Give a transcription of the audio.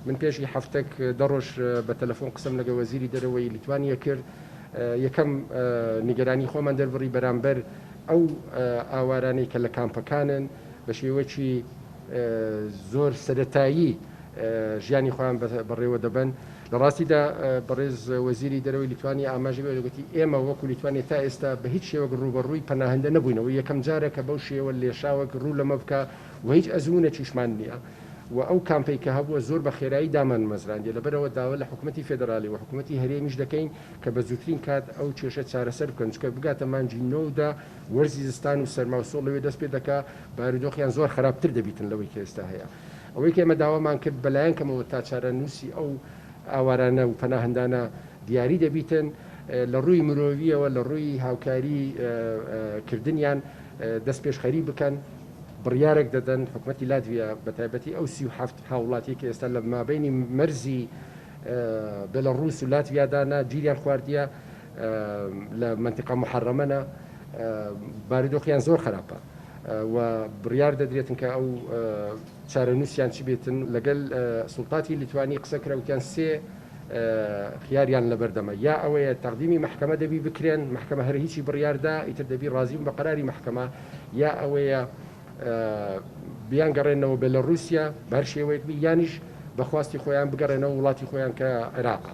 من پێشی هەفتێک دەڕۆژ بە تەلەفۆن قسەم لەگە وەزیری دەرەوەی لیتوانیا کرد یەکەم نیگەرانی خۆمان دەربڕی بەرامبەر ئەو ئاوارانەی کە لە کامپەکانن بە شێوەیەکی زۆر سەرەتایی ژیانی خۆیان بەڕێوە دەبن. لە ڕاستیدا بەڕێز وەزیری دەرەوەی لیتوانیا ئاماژی بێگوتی ئێمە وەکو لیتوانیا تا ئێستا بە هیچ شێوەک ڕوبەڕووی پەناهەندە نەبووینەوە یەکەم جارێکە بەو شێوە لێشاوەک ڕوو لەمە بکە و هیچ ئەزمونێکیشمان نییە و ئەو کامپەی کە هەبووە زۆر بە خێرایی دامان مەزراندی لەبەرەوە داوا لە حکوومەتی فێدرالی و حکوومەتی هەرێمیش دەکەین کە بە زووترین کات ئەو کێشە چارەسەر بکەن چکە بگاتە مانجی نۆدا وەرزی زستان و سەرما و سۆڵ لەوێ دەست پێ دەکا بارودۆخیان زۆر خراپتر دەبیتن لەوەی کە ئێستا هەیە. ئەوەی کە ئێمە داوامان کرد بەلایەن کەمەوە تا چارە نووسی ئەو ئاوارانە و پەناهەندانە دیاری دەبیتن لە ڕووی مرۆڤیەوە لە ڕووی هاوکاری کردنیان دەست پێشخەری بکەن بڕیارێک دەدەن حکوومەتی لاتڤیا بە تایبەتی ئەو 37 هاوڵاتی کە ئێستا لە مابینی مەرزی بێلەڕوس و لاتڤیادانا گیریان خواردیە لە منتیقە محەڕەمەنە بارودۆخیان زۆر خراپە و بڕیار دەدرێتن کە ئەو چارەنووسیان چی بێتن لەگەڵ سوڵتاتی لیتوانی قسە کراوتیان سێ خیاریان لەبەردەمە یا ئەوەیە تەقدیمی محکەمە دەبی بکرێن محکەمە هەر هیچی بڕیاردا ئیتر دەبی ڕازی بە قەراری محکەمە یا ئەوەیە بیان گەڕێنەوە بێلەڕوسیا بەر شێوەیەک یانیش بەخواستی خۆیان بگەڕێنەوە وڵاتی خۆیان کە عێراقە.